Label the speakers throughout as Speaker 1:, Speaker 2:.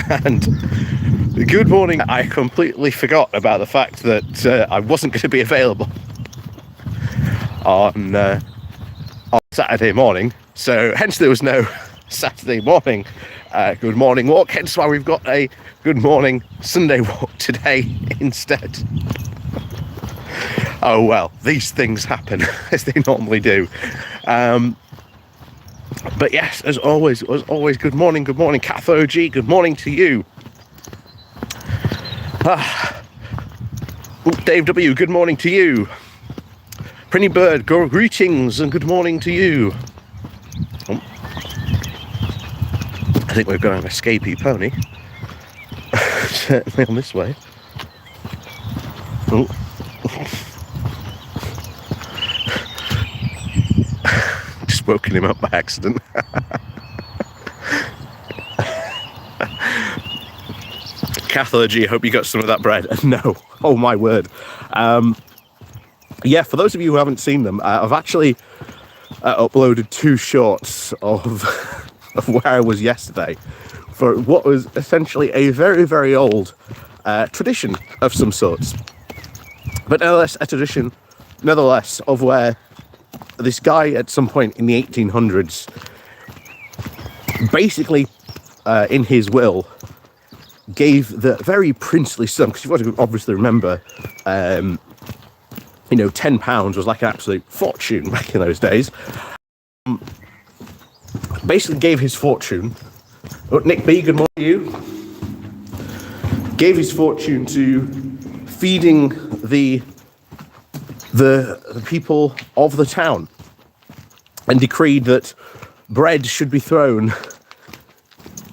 Speaker 1: And good morning. I completely forgot about the fact that I wasn't going to be available on Saturday morning, so hence there was no Saturday morning good morning walk, hence why we've got a good morning Sunday walk today instead. Oh well, these things happen as they normally do. But yes, as always, good morning, Kath OG, good morning to you. Dave W, good morning to you. Pretty Bird, greetings and good morning to you. Oh. I think we've got an escapee pony. Certainly on this way. Oh. Just woken him up by accident. Cathology, hope you got some of that bread. No, oh my word. Yeah, for those of you who haven't seen them, I've actually uploaded 2 shorts of where I was yesterday for what was essentially a very, very old tradition of some sorts. But nonetheless, a tradition, nonetheless, of where this guy at some point in the 1800s, basically in his will, gave the very princely sum, because you've got to obviously remember, £10 was like an absolute fortune back in those days. Basically gave his fortune, Nick B, good morning to you, gave his fortune to feeding the people of the town, and decreed that bread should be thrown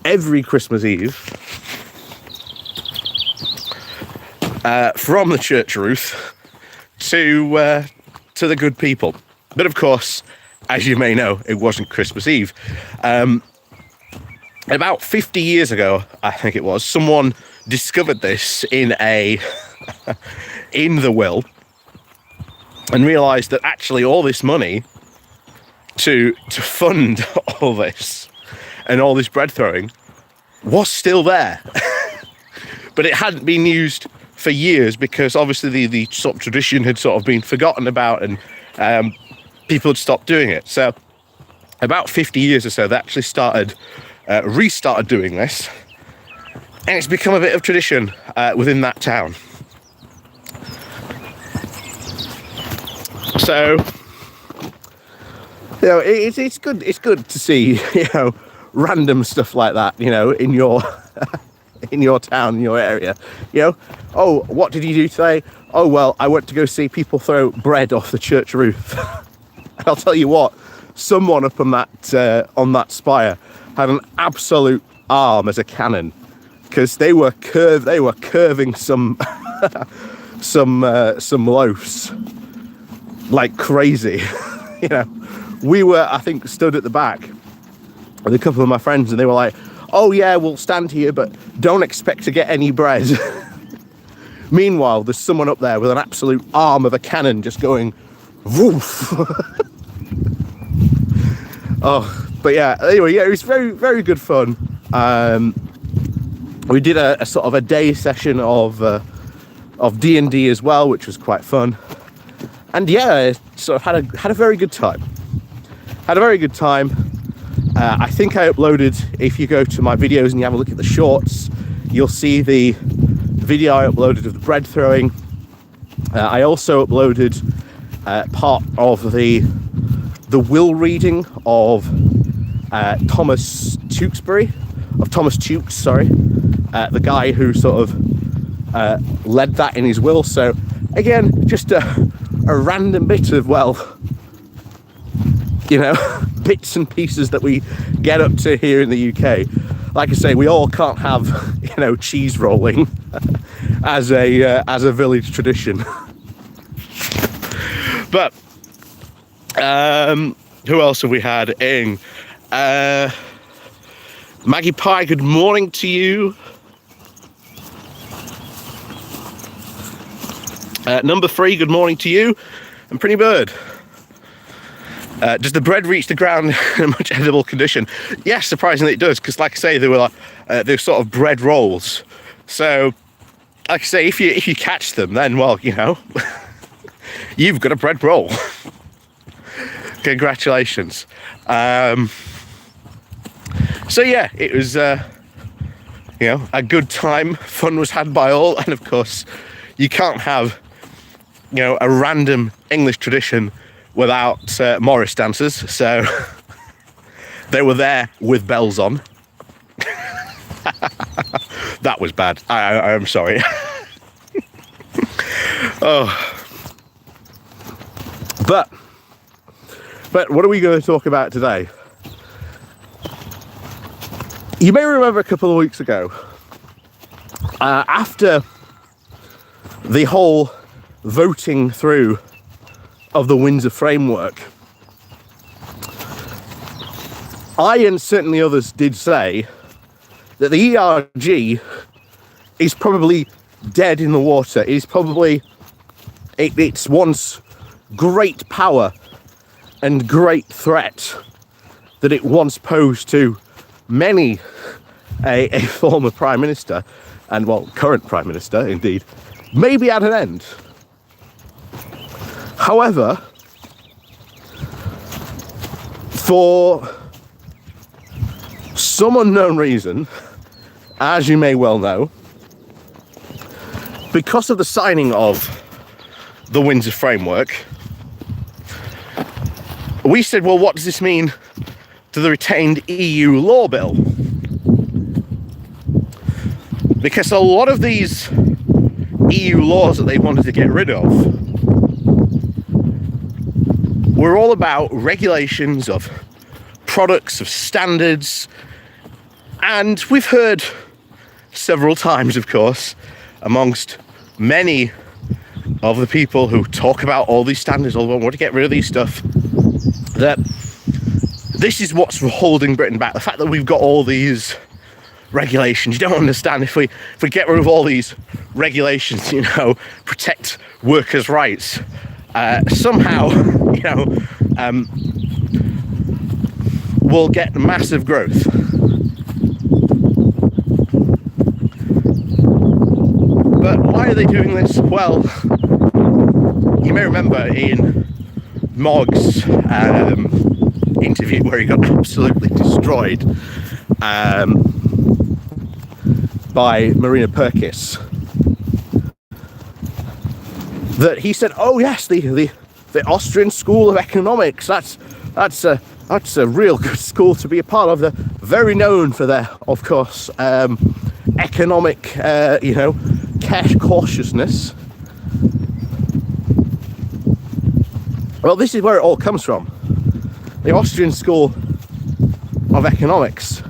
Speaker 1: every Christmas Eve from the church roof to the good people. But of course, as you may know, it wasn't Christmas Eve. About 50 years ago, I think it was, someone discovered this in the will, and realised that actually all this money to fund all this and all this bread throwing was still there. But it hadn't been used for years because obviously the sort of tradition had sort of been forgotten about, and people had stopped doing it. So about 50 years or so, they actually restarted doing this, and it's become a bit of tradition within that town. So, it's good to see, random stuff like that, in your in your town, in your area. Oh, what did you do today? Oh, well, I went to go see people throw bread off the church roof. And I'll tell you what, someone up on that spire had an absolute arm as a cannon, because they were curving some some loaves like crazy. We were, I think, stood at the back with a couple of my friends, and they were like, oh yeah, we'll stand here, but don't expect to get any bread. Meanwhile, there's someone up there with an absolute arm of a cannon just going woof. Oh, but yeah, anyway, yeah, it was very, very good fun. We did a sort of a day session of D&D as well, which was quite fun. And yeah, sort of had a very good time. I think I uploaded, if you go to my videos and you have a look at the shorts, you'll see the video I uploaded of the bread throwing. I also uploaded part of the will reading of Thomas Tewkes, the guy who sort of led that in his will. So again, just a random bit of, bits and pieces that we get up to here in the UK. Like I say, we all can't have, cheese rolling as a village tradition. But who else have we had in? Maggie Pie, good morning to you. Number 3, good morning to you. And Pretty Bird, Does the bread reach the ground in a much edible condition? Yes, surprisingly it does, because like I say, they're sort of bread rolls. So, like I say, if you catch them, then, well, you know, you've got a bread roll. Congratulations. So yeah, it was, you know, a good time. Fun was had by all, and of course, you can't have, you know, a random English tradition without Morris dancers. So they were there with bells on. That was bad. I'm sorry. Oh, but what are we going to talk about today? You may remember a couple of weeks ago, after the whole voting through of the Windsor framework, I and certainly others did say that the ERG is probably dead in the water. It is probably its once great power and great threat that it once posed to many a former Prime Minister, and well, current Prime Minister indeed, may be at an end. However, for some unknown reason, as you may well know, because of the signing of the Windsor framework, we said, well, what does this mean to the retained EU law bill? Because a lot of these EU laws that they wanted to get rid of were all about regulations of products, of standards, and we've heard several times, of course, amongst many of the people who talk about all these standards, all want to get rid of these stuff, that this is what's holding Britain back. The fact that we've got all these regulations, you don't understand, if we get rid of all these regulations, you know, protect workers' rights, somehow, you know, we'll get massive growth. But why are they doing this? Well, you may remember in Mog's interview where he got absolutely destroyed by Marina Perkis, that he said, oh yes, the Austrian School of Economics, that's a real good school to be a part of. They're very known for their, of course, economic, you know, cash cautiousness. Well, this is where it all comes from. The Austrian School of Economics.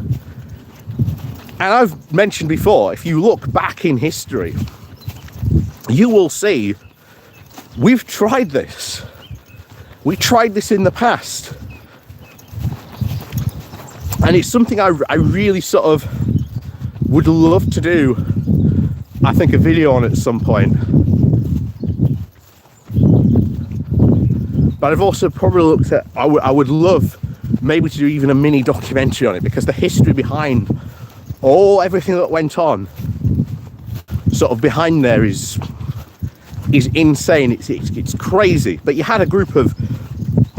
Speaker 1: And I've mentioned before, if you look back in history, you will see we've tried this. We tried this in the past. And it's something I really sort of would love to do, I think, a video on at some point. But I've also probably looked at, I would love maybe to do even a mini documentary on it, because the history behind everything that went on sort of behind there is insane. It's crazy. But you had a group of,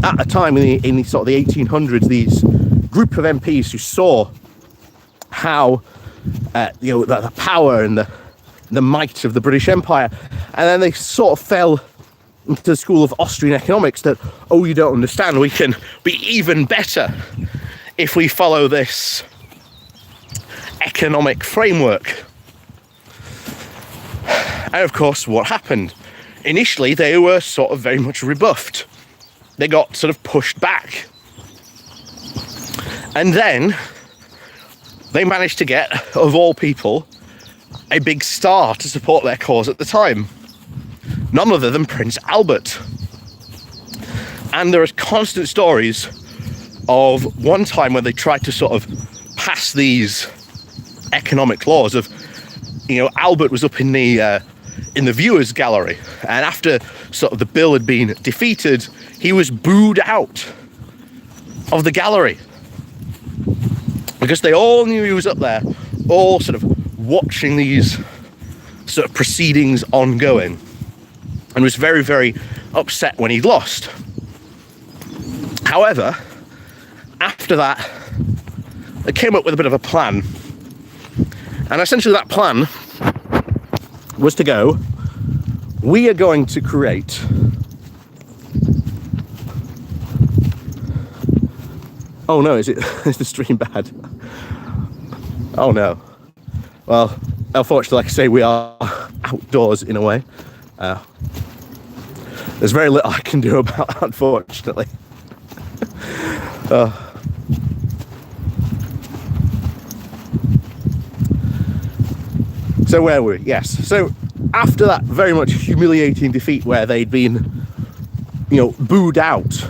Speaker 1: at the time in the sort of the 1800s, these group of MPs who saw how you know, the power and the might of the British Empire, and then they sort of fell into the school of Austrian economics that, oh, you don't understand, we can be even better if we follow this economic framework. And of course, what happened? Initially, they were sort of very much rebuffed. They got sort of pushed back. And then they managed to get, of all people, a big star to support their cause at the time. None other than Prince Albert. And there are constant stories of one time when they tried to sort of pass these economic laws of, you know, Albert was up in the viewers gallery, and after sort of the bill had been defeated, he was booed out of the gallery, because they all knew he was up there, all sort of watching these sort of proceedings ongoing, and was very, very upset when he'd lost. However, after that, they came up with a bit of a plan, and essentially that plan was to go, we are going to create oh no, is the stream bad? Oh no. Well, unfortunately, like I say, we are outdoors in a way. There's very little I can do about it, unfortunately. So where were we? Yes. So after that very much humiliating defeat where they'd been, booed out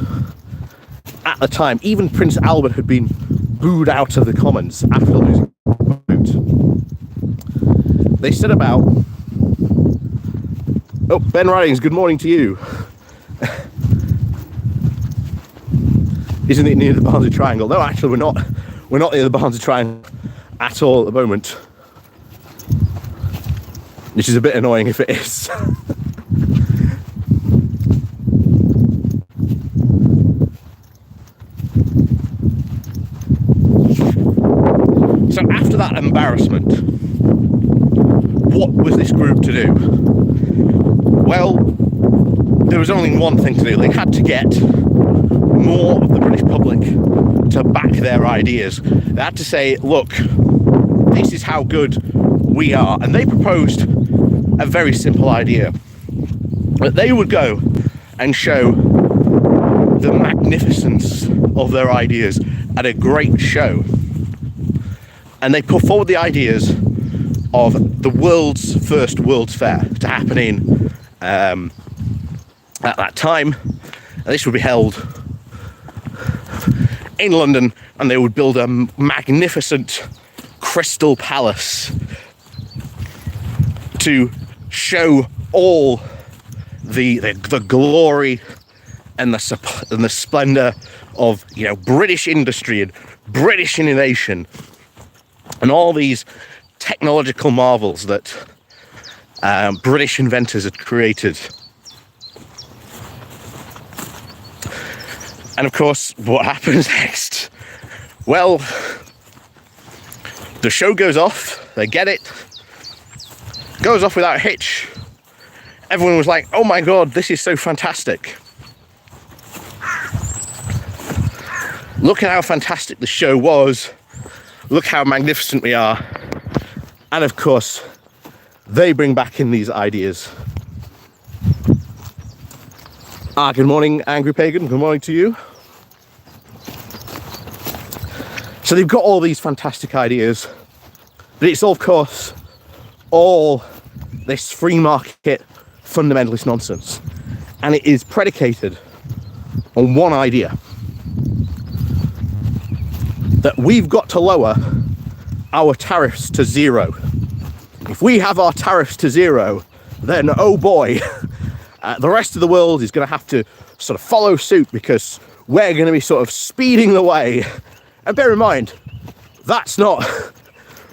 Speaker 1: at the time, even Prince Albert had been booed out of the Commons after losing the vote. They set about... Oh, Ben Ridings, good morning to you. Isn't it near the Barnsley Triangle? No, actually, we're not near the Barnsley Triangle at all at the moment, which is a bit annoying if it is. So after that embarrassment, what was this group to do? Well, there was only one thing to do. They had to get more of the British public to back their ideas. They had to say, look, this is how good we are. And they proposed a very simple idea. That they would go and show the magnificence of their ideas at a great show. And they put forward the ideas of the world's first World's Fair to happen in at that time. And this would be held in London, and they would build a magnificent crystal palace to show all the glory and the splendour of British industry and British innovation and all these technological marvels that British inventors had created. And of course, what happens next? Well, the show goes off, they get it, goes off without a hitch. Everyone was like, oh my god, this is so fantastic. Look at how fantastic the show was. Look how magnificent we are. And of course, they bring back in these ideas. Good morning, Angry Pagan. Good morning to you. So they've got all these fantastic ideas, but it's of course all this free market fundamentalist nonsense. And it is predicated on one idea: that we've got to lower our tariffs to zero. If we have our tariffs to zero, then oh boy, the rest of the world is going to have to sort of follow suit, because we're going to be sort of speeding the way. And bear in mind, that's not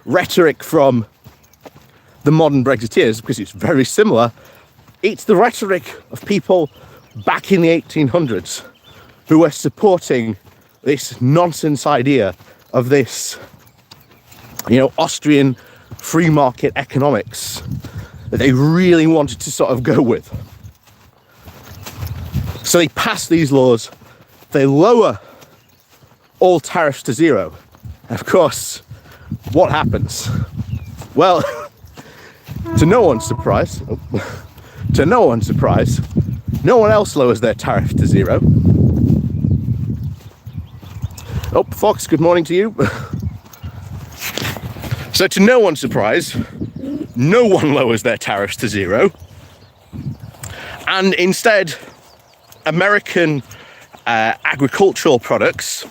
Speaker 1: rhetoric from the modern Brexiteers, because it's very similar. It's the rhetoric of people back in the 1800s who were supporting this nonsense idea of this, Austrian free market economics that they really wanted to sort of go with. So they pass these laws, they lower all tariffs to zero. And of course, what happens? Well, to no one's surprise, no one else lowers their tariff to zero. Oh, Fox, good morning to you. So to no one's surprise, no one lowers their tariffs to zero. And instead, American agricultural products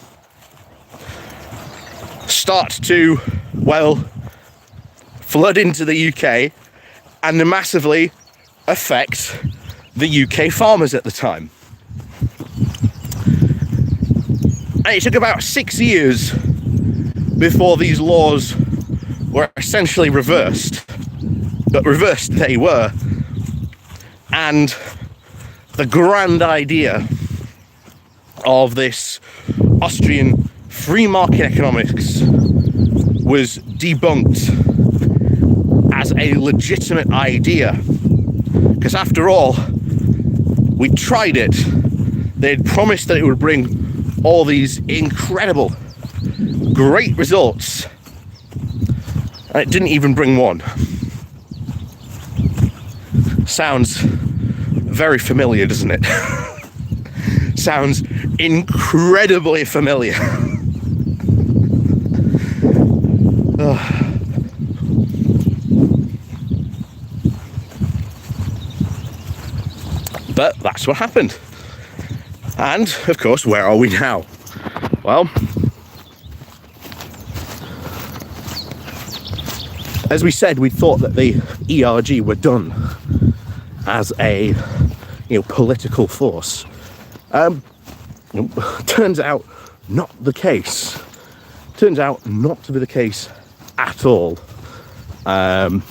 Speaker 1: start to, flood into the UK and massively affect the UK farmers at the time. And it took about 6 years before these laws were essentially reversed. But reversed they were. And the grand idea of this Austrian free market economics was debunked as a legitimate idea. Because after all, we tried it. They'd promised that it would bring all these incredible, great results, and it didn't even bring one. Sounds very familiar, doesn't it? Sounds incredibly familiar. But that's what happened. And, of course, where are we now? Well, as we said, we thought that the ERG were done as a, political force. Turns out not the case. Turns out not to be the case at all. Or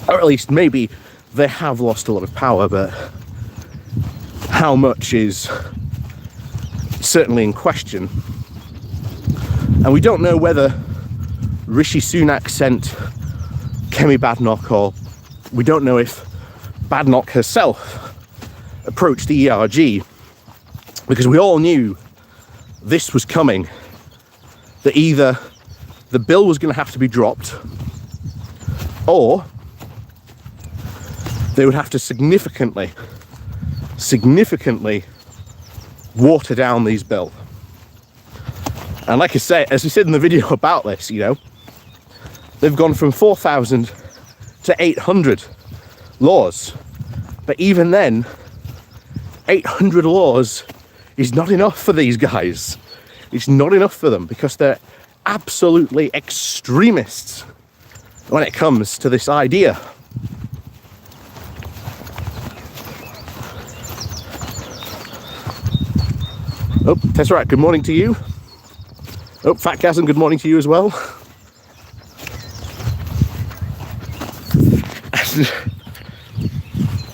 Speaker 1: at least maybe they have lost a lot of power, but how much is certainly in question. And we don't know whether Rishi Sunak sent Kemi Badenoch, or we don't know if Badenoch herself approached the ERG, because we all knew this was coming, that either the bill was going to have to be dropped, or they would have to significantly water down these bills. And like I say, as we said in the video about this, they've gone from 4,000 to 800 laws. But even then, 800 laws is not enough for these guys. It's not enough for them, because they're absolutely extremists when it comes to this idea. Oh, Tesseract, good morning to you. Oh, Fat Chasm, good morning to you as well.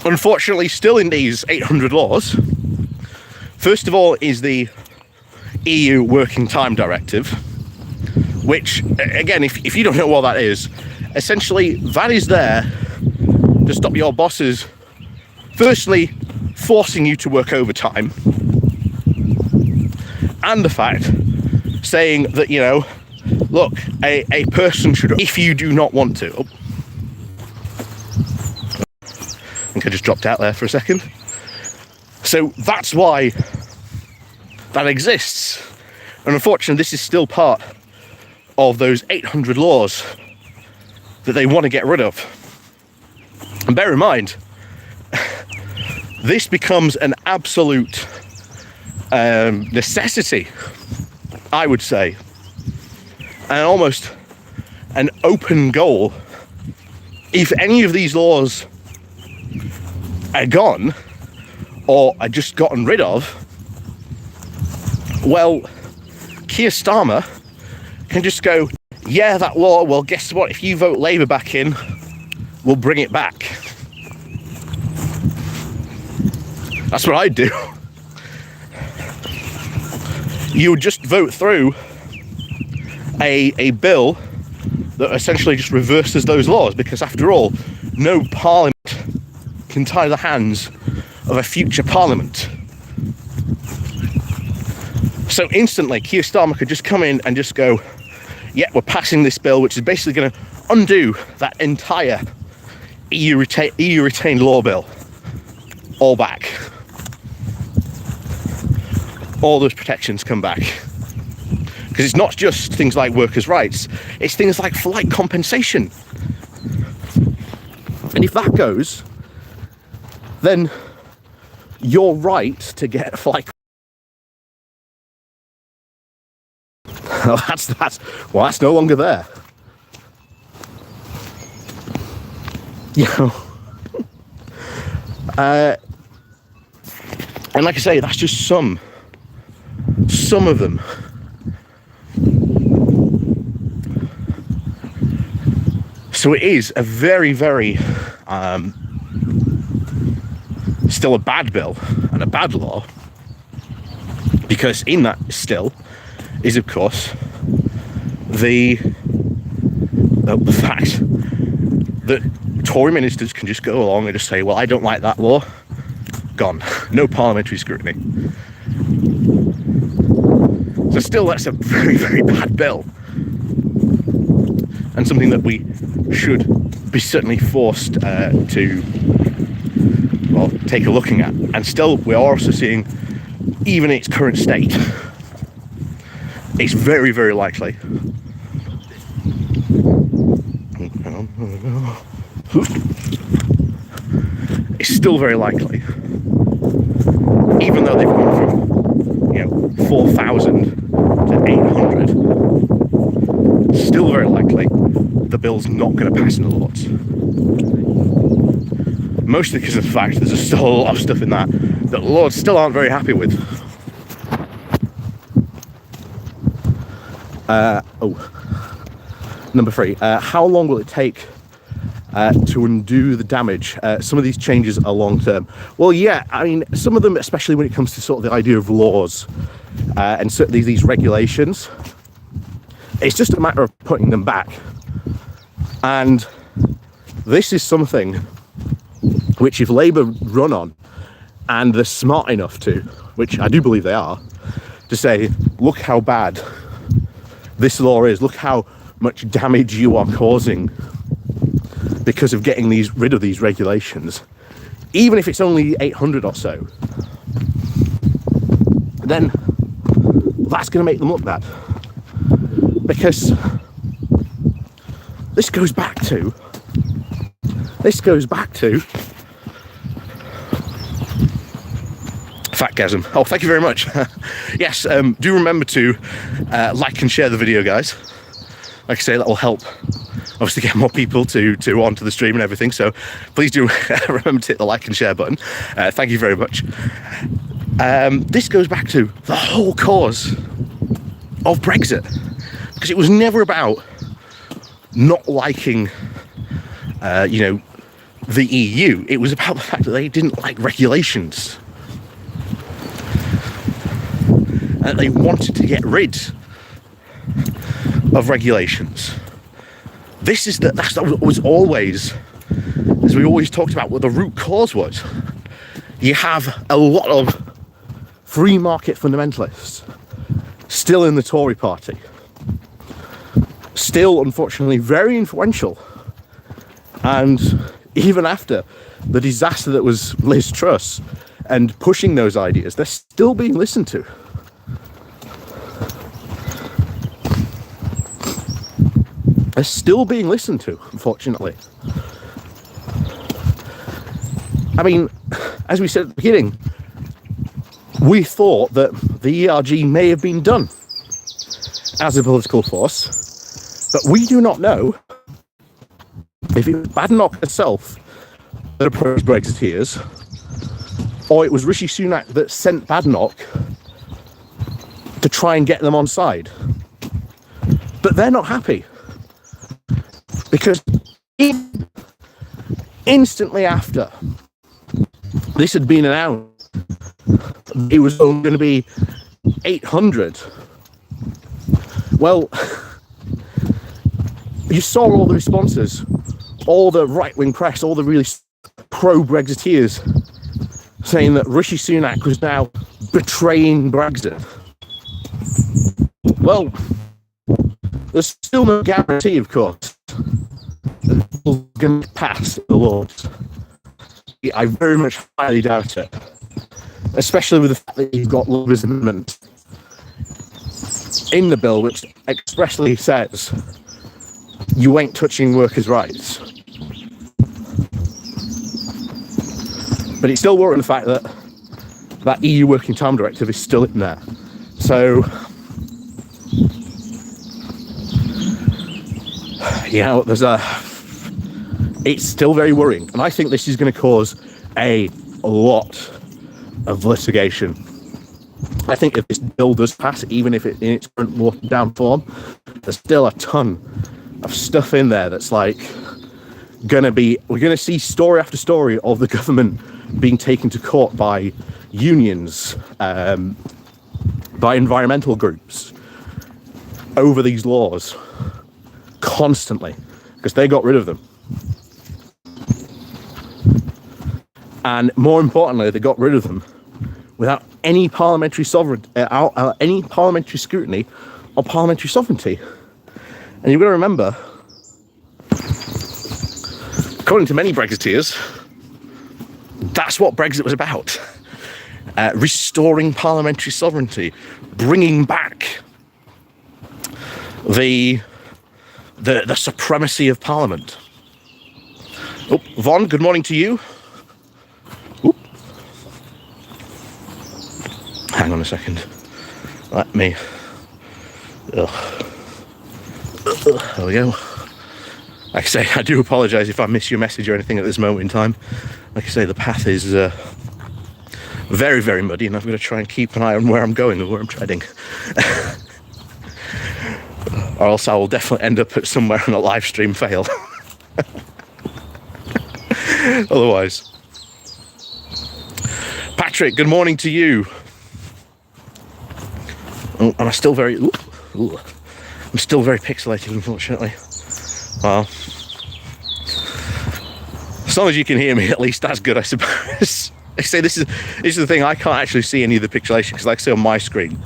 Speaker 1: And unfortunately, still in these 800 laws, first of all is the EU Working Time Directive, which, again, if you don't know what that is, essentially that is there to stop your bosses, firstly, forcing you to work overtime, and the fact saying that, look, a person should, if you do not want to. Oh. I think I just dropped out there for a second. So that's why that exists. And unfortunately, this is still part of those 800 laws that they want to get rid of. And bear in mind, this becomes an absolute necessity, I would say, and almost an open goal. If any of these laws are gone or are just gotten rid of, well, Keir Starmer can just go, yeah, that law, well, guess what, if you vote Labour back in, we'll bring it back. That's what I'd do. You would just vote through a bill that essentially just reverses those laws, because after all, no parliament can tie the hands of a future parliament. So instantly, Keir Starmer could just come in and just go, yeah, we're passing this bill, which is basically going to undo that entire EU retained law bill. All back. All those protections come back. Because it's not just things like workers' rights, it's things like flight compensation. And if that goes, then your right to get a flight, that's no longer there. And like I say, that's just some some of them. So it is a very, very, still a bad bill and a bad law, because in that still is, of course, the fact that Tory ministers can just go along and just say, well, I don't like that law, gone. No parliamentary scrutiny. So still, that's a very, very bad bill, and something that we should be certainly forced to, well, take a looking at. And still, we are also seeing, even in its current state, it's very, very likely. It's still very likely, even though they've gone from 4,000 to 800, still very likely the bill's not going to pass in the Lords. Mostly because of the fact there's still a lot of stuff in that the Lords still aren't very happy with. Number 3, how long will it take to undo the damage? Some of these changes are long term. Well, yeah, I mean, some of them, especially when it comes to sort of the idea of laws and certainly these regulations, it's just a matter of putting them back. And this is something which, if Labour run on, and they're smart enough to, which I do believe they are, to say, look how bad this law is, look how much damage you are causing because of getting rid of these regulations, even if it's only 800 or so, then that's going to make them look bad. Because this goes back to Fatgasm. Oh, thank you very much. Yes, do remember to like and share the video, guys. Like I say, that will help obviously get more people to onto the stream and everything, so please do remember to hit the like and share button. Thank you very much. This goes back to the whole cause of Brexit, because it was never about not liking the EU. It was about the fact that they didn't like regulations, and they wanted to get rid of regulations. That was always, as we always talked about, what the root cause was. You have a lot of free market fundamentalists still in the Tory party, still unfortunately very influential, and even after the disaster that was Liz Truss and pushing those ideas, they're still being listened to. They're still being listened to, unfortunately. I mean, as we said at the beginning, we thought that the ERG may have been done as a political force, but we do not know if it was Badenoch herself that approached Brexiteers, or it was Rishi Sunak that sent Badenoch to try and get them on side. But they're not happy, because instantly after this had been announced, it was only going to be 800. Well, you saw all the responses, all the right-wing press, all the really pro-Brexiteers saying that Rishi Sunak was now betraying Brexit. Well, there's still no guarantee, of course, that it's going to pass the Lords. I very much highly doubt it, especially with the fact that you've got Labour's amendment in the bill which expressly says you ain't touching workers' rights. But it still works on the fact that that EU Working Time Directive is still in there. So, it's still very worrying. And I think this is going to cause a lot of litigation. I think if this bill does pass, even if it in its current watered down form, there's still a ton of stuff in there that's like we're gonna see story after story of the government being taken to court by unions, by environmental groups over these laws constantly, because they got rid of them. And more importantly, they got rid of them without any parliamentary any parliamentary scrutiny or parliamentary sovereignty. And you've got to remember, according to many Brexiteers, that's what Brexit was about. Restoring parliamentary sovereignty, bringing back the supremacy of Parliament. Oh, Vaughn, good morning to you. Oop. Hang on a second. Let me... There we go. Like I say, I do apologise if I miss your message or anything at this moment in time. Like I say, the path is very, very muddy, and I've got to try and keep an eye on where I'm going and where I'm treading. Or else I will definitely end up at somewhere on a live stream fail. Otherwise. Patrick, good morning to you. Oh, am I still very... Ooh. I'm still very pixelated, unfortunately. Well, as long as you can hear me, at least that's good, I suppose. I say this is the thing, I can't actually see any of the pixelation, because like I say on my screen,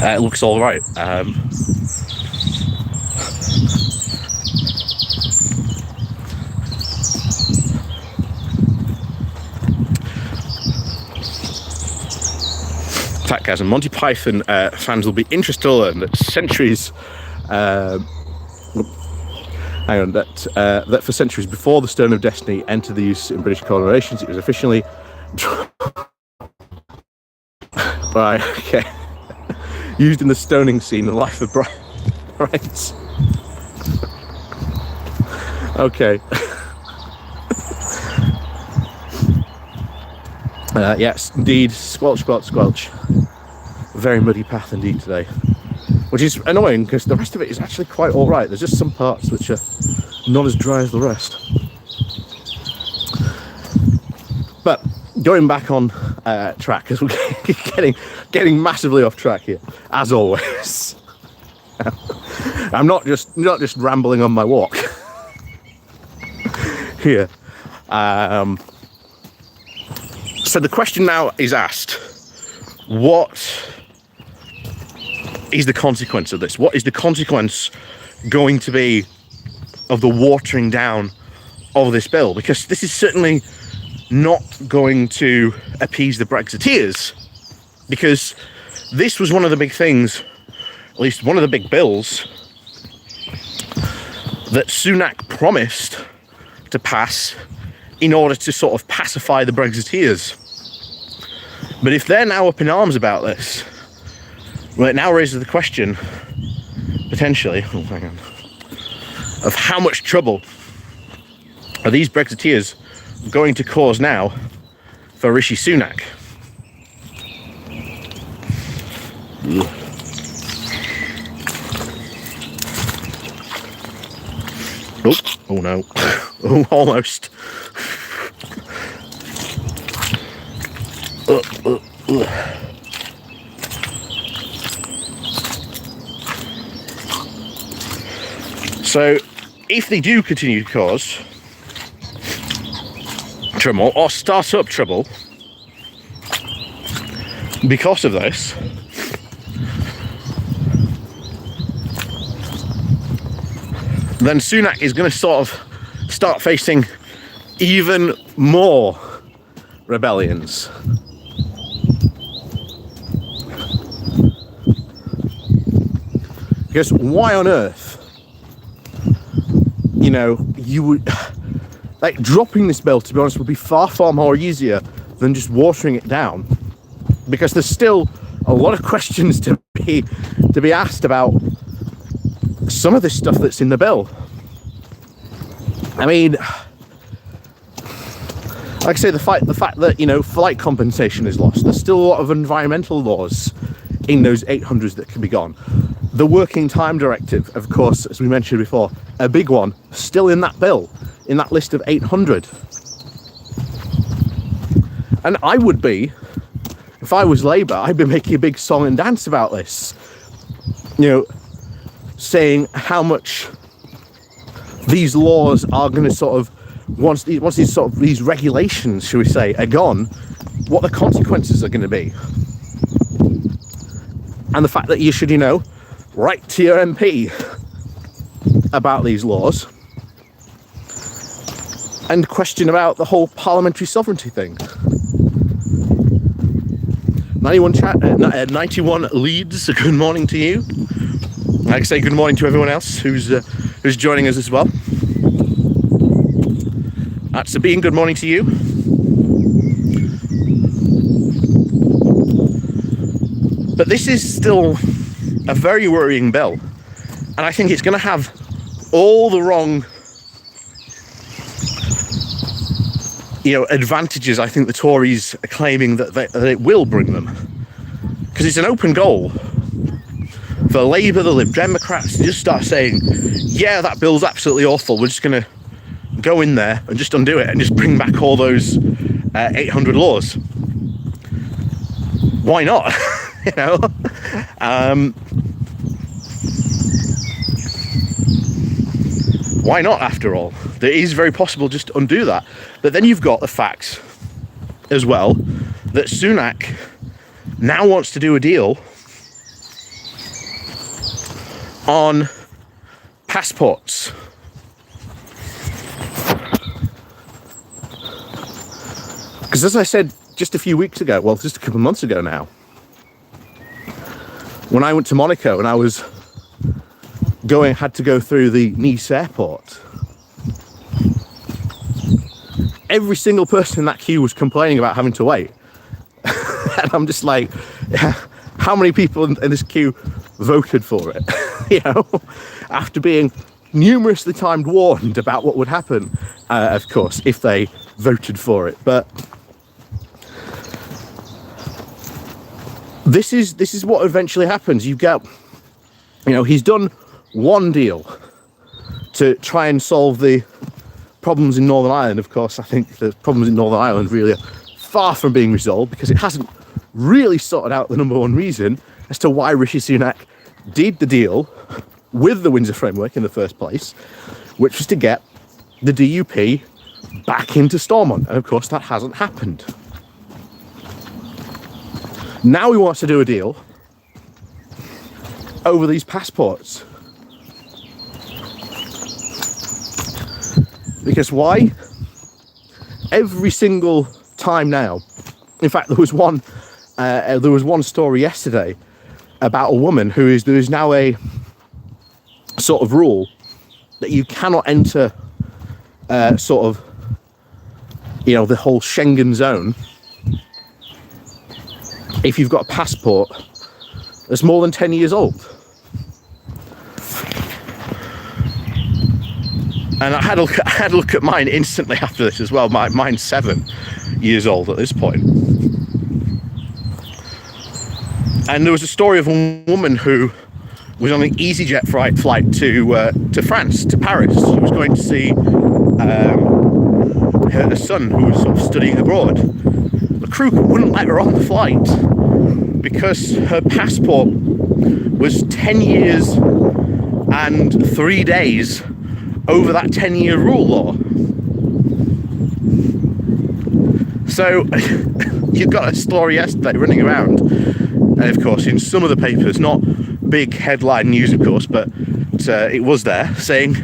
Speaker 1: it looks all right. Fatgasm, Monty Python fans will be interested to learn that centuries, that for centuries before the Stone of Destiny entered the use in British coronations, it was officially right, okay, used in the stoning scene in the Life of Brian. Right. Okay. Yes, indeed. Squelch, squelch, squelch. Very muddy path indeed today. Which is annoying because the rest of it is actually quite alright. There's just some parts which are not as dry as the rest. But going back on track, because we're getting massively off track here, as always. I'm not just rambling on my walk here. So the question now is asked, what is the consequence of this? What is the consequence going to be of the watering down of this bill? Because this is certainly not going to appease the Brexiteers, because this was one of the big things, at least one of the big bills, that Sunak promised to pass in order to sort of pacify the Brexiteers. But if they're now up in arms about this, well, it now raises the question, potentially, of how much trouble are these Brexiteers going to cause now for Rishi Sunak? Oh no. Oh, almost. So, if they do continue to cause trouble or start up trouble because of this, then Sunak is going to sort of start facing even more rebellions. Because why on earth, you know, you would, like, dropping this bill, to be honest, would be far more easier than just watering it down, because there's still a lot of questions to be asked about some of this stuff that's in the bill. I mean, Like I say, the fact that, you know, flight compensation is lost. There's still a lot of environmental laws in those 800s that can be gone. The working time directive, of course, as we mentioned before, a big one, still in that bill, in that list of 800. And I would be, if I was Labour, I'd be making a big song and dance about this. You know, saying how much these laws are going to sort of, once these regulations, shall we say, are gone, what the consequences are going to be. And the fact that you should, you know, write to your MP about these laws and question about the whole parliamentary sovereignty thing. 91 Leeds, good morning to you. Like I say, good morning to everyone else who's joining us as well. Sabine, good morning to you. But this is still a very worrying bill, and I think it's going to have all the wrong, you know, advantages. I think the Tories are claiming that it will bring them, because it's an open goal for Labour, the Lib Democrats, to just start saying, yeah, that bill's absolutely awful, we're just going to go in there and just undo it and just bring back all those 800 laws. Why not? You know, why not, after all? It is very possible just to undo that. But then you've got the fact as well that Sunak now wants to do a deal on passports. Because as I said just a few weeks ago, well, just a couple of months ago now, when I went to Monaco and I was had to go through the Nice airport, every single person in that queue was complaining about having to wait. And I'm just like, how many people in this queue voted for it? You know, after being numerously timed warned about what would happen, of course, if they voted for it. But this is what eventually happens. You get, you know, he's done one deal to try and solve the problems in Northern Ireland. Of course, I think the problems in Northern Ireland really are far from being resolved, because it hasn't really sorted out the number one reason as to why Rishi Sunak did the deal with the Windsor Framework in the first place, which was to get the DUP back into Stormont. And of course, that hasn't happened. Now he wants to do a deal over these passports. Because why? Every single time now, in fact, there was one story yesterday about a woman there is now a sort of rule that you cannot enter sort of, you know, the whole Schengen zone if you've got a passport that's more than 10 years old. And I had a look at mine instantly after this as well. Mine's 7 years old at this point. And there was a story of a woman who was on an EasyJet flight to France, to Paris. She was going to see her son, who was sort of studying abroad. The crew wouldn't let her on the flight because her passport was 10 years and 3 days over that 10-year rule law. So you've got a story yesterday running around, and of course in some of the papers, not big headline news of course, but it was there saying,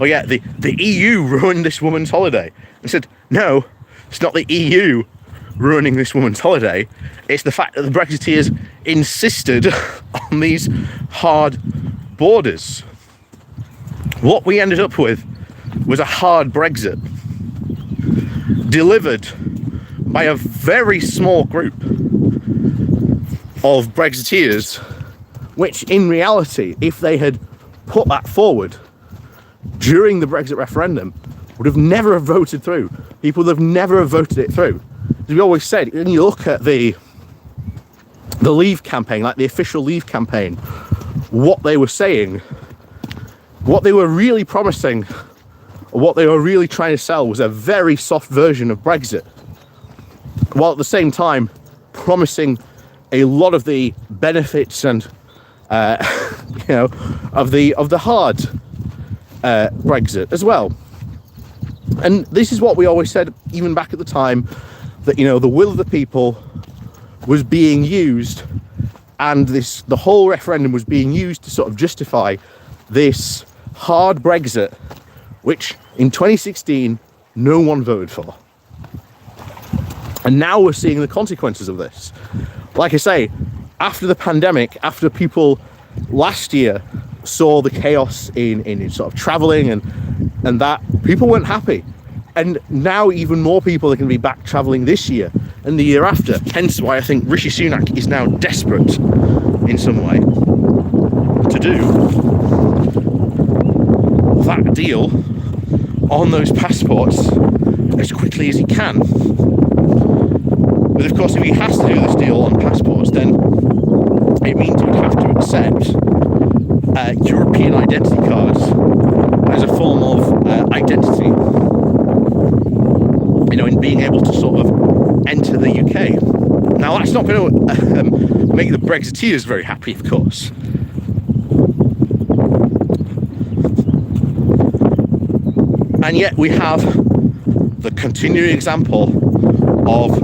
Speaker 1: oh yeah, the EU ruined this woman's holiday. I said, no, it's not the EU ruining this woman's holiday, it's the fact that the Brexiteers insisted on these hard borders. What we ended up with was a hard Brexit delivered by a very small group of Brexiteers, which in reality, if they had put that forward during the Brexit referendum, would have never have voted through. People would have never have voted it through. As we always said, when you look at the Leave campaign, like the official Leave campaign, what they were saying, what they were really promising, or what they were really trying to sell was a very soft version of Brexit, while at the same time promising a lot of the benefits and of the hard Brexit as well. And this is what we always said, even back at the time, that the will of the people was being used, and the whole referendum was being used to sort of justify this hard Brexit, which in 2016 no one voted for. And now we're seeing the consequences of this. Like I say, after the pandemic, after people last year saw the chaos in sort of traveling and that, people weren't happy. And now even more people are going to be back traveling this year and the year after. Hence why I think Rishi Sunak is now desperate in some way to do that deal on those passports as quickly as he can. But of course, if he has to do this deal on passports, then it means he would have to accept European identity cards as a form of identity, in being able to sort of enter the UK. Now, that's not going to make the Brexiteers very happy, of course. And yet we have the continuing example of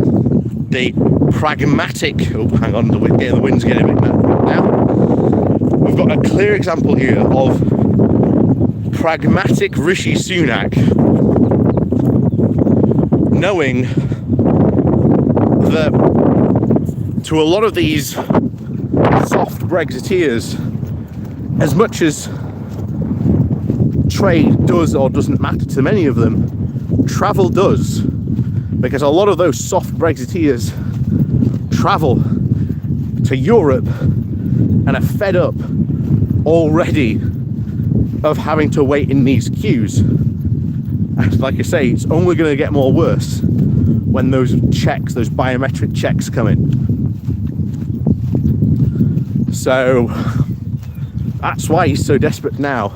Speaker 1: the pragmatic... Oh, hang on, the wind's getting a bit now. We've got a clear example here of pragmatic Rishi Sunak knowing that to a lot of these soft Brexiteers, as much as trade does or doesn't matter to many of them, travel does, because a lot of those soft Brexiteers travel to Europe and are fed up already of having to wait in these queues. And like I say, it's only going to get more worse when those checks, those biometric checks come in. So that's why he's so desperate now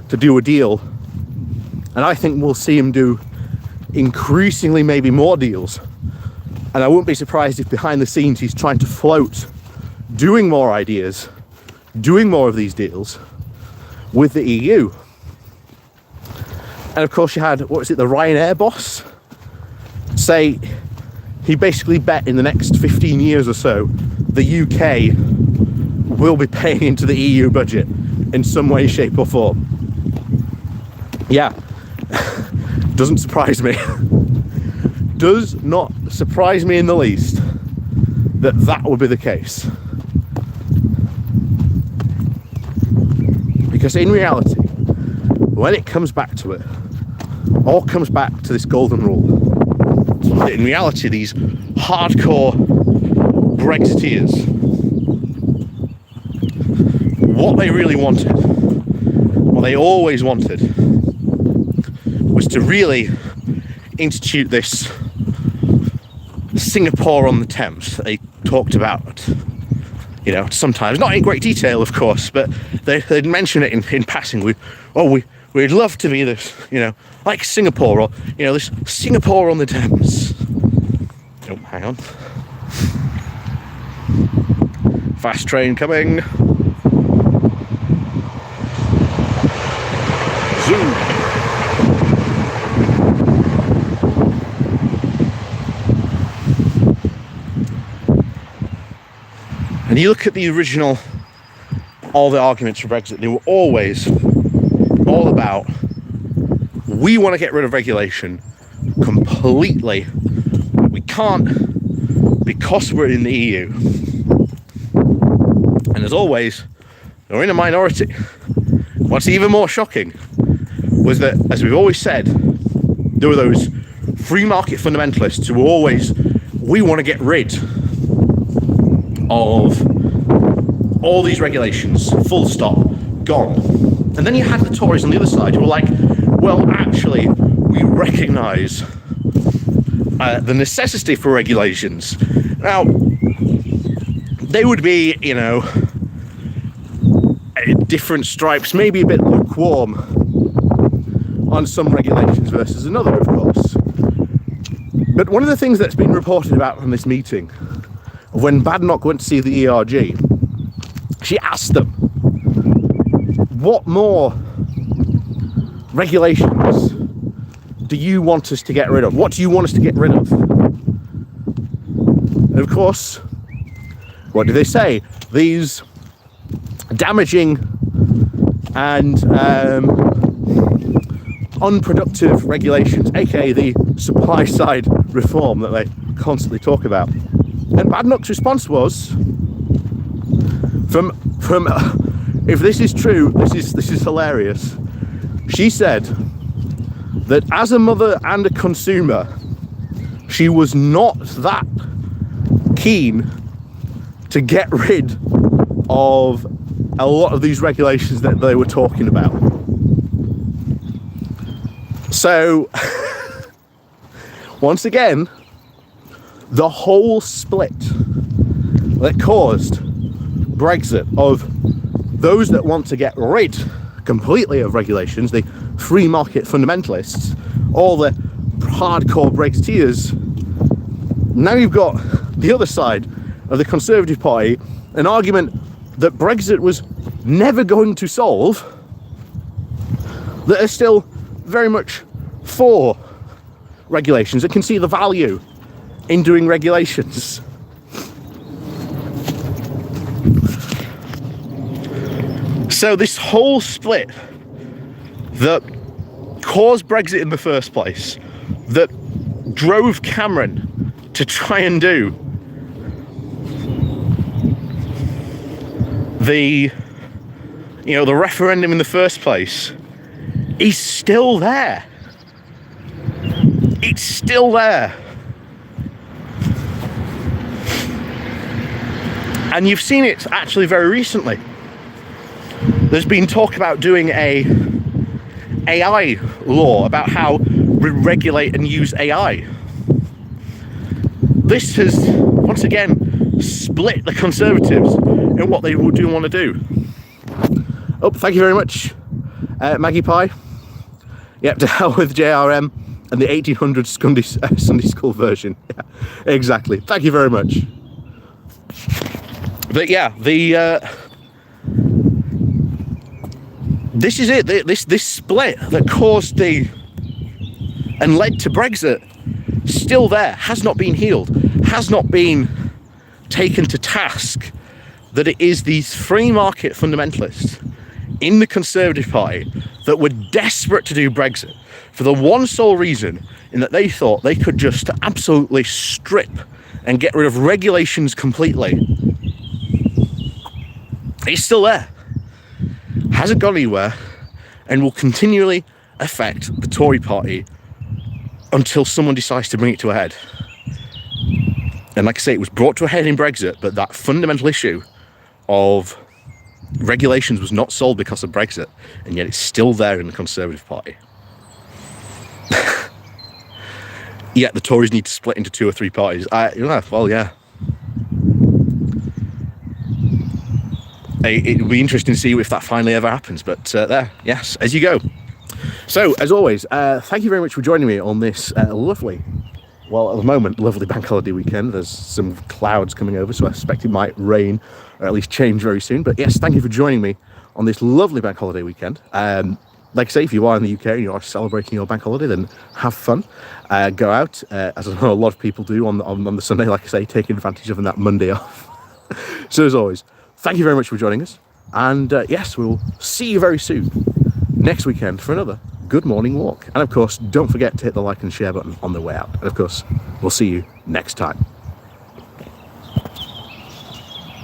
Speaker 1: to do a deal. And I think we'll see him do increasingly maybe more deals. And I wouldn't be surprised if behind the scenes he's trying to float doing more ideas, doing more of these deals with the EU. And of course you had, what was it, the Ryanair boss say he basically bet in the next 15 years or so the UK will be paying into the EU budget in some way, shape or form. Yeah, doesn't surprise me. Does not surprise me in the least that that would be the case. Because in reality, when it comes back to it, all comes back to this golden rule. In reality, these hardcore Brexiteers, what they really wanted, what they always wanted, was to really institute this Singapore on the Thames that they talked about, sometimes, not in great detail, of course, but they'd mention it in passing. We'd love to be this, like Singapore, or, this Singapore on the Thames. Oh, hang on. Fast train coming. Zoom. And you look at the original, all the arguments for Brexit, they were always all about, we want to get rid of regulation completely. We can't because we're in the EU. And as always, they're in a minority. What's even more shocking was that, as we've always said, there were those free market fundamentalists who were always, we want to get rid of all these regulations, full stop, gone. And then you had the Tories on the other side who were like, well, actually, recognise the necessity for regulations. Now, they would be, different stripes, maybe a bit lukewarm on some regulations versus another, of course. But one of the things that's been reported about from this meeting, when Badenoch went to see the ERG, she asked them, what more regulations do you want us to get rid of? What do you want us to get rid of? And of course, what do they say? These damaging and unproductive regulations, aka the supply side reform that they constantly talk about. And Badenoch's response was, from if this is true, this is hilarious. She said that as a mother and a consumer, she was not that keen to get rid of a lot of these regulations that they were talking about. So, once again, the whole split that caused Brexit, of those that want to get rid completely of regulations, the free market fundamentalists, all the hardcore Brexiteers. Now you've got the other side of the Conservative Party, an argument that Brexit was never going to solve, that are still very much for regulations, that can see the value in doing regulations. So this whole split that caused Brexit in the first place, that drove Cameron to try and do the referendum in the first place, is still there. It's still there. And you've seen it actually very recently. There's been talk about doing a AI law, about how we regulate and use AI. This has, once again, split the Conservatives in what they do want to do. Oh, thank you very much, Maggie Pie. Yep, to hell with JRM and the 1800s Sunday school version. Yeah, exactly. Thank you very much. But yeah, this is it. This split that caused and led to Brexit, still there, has not been healed, has not been taken to task, that it is these free market fundamentalists in the Conservative Party that were desperate to do Brexit for the one sole reason in that they thought they could just absolutely strip and get rid of regulations completely. It's still there, hasn't gone anywhere, and will continually affect the Tory party until someone decides to bring it to a head. And like I say, it was brought to a head in Brexit, but that fundamental issue of regulations was not solved because of Brexit, and yet it's still there in the Conservative Party. Yet the Tories need to split into 2 or 3 parties. Well, yeah. It would be interesting to see if that finally ever happens, but there, yes, as you go. So, as always, thank you very much for joining me on this lovely, well, at the moment, lovely bank holiday weekend. There's some clouds coming over, so I suspect it might rain, or at least change very soon. But yes, thank you for joining me on this lovely bank holiday weekend. Like I say, if you are in the UK and you are celebrating your bank holiday, then have fun. Go out, as I know a lot of people do on the Sunday, like I say, taking advantage of that Monday off. So, as always, thank you very much for joining us. And yes, we'll see you very soon next weekend for another good morning walk. And of course, don't forget to hit the like and share button on the way out. And of course, we'll see you next time.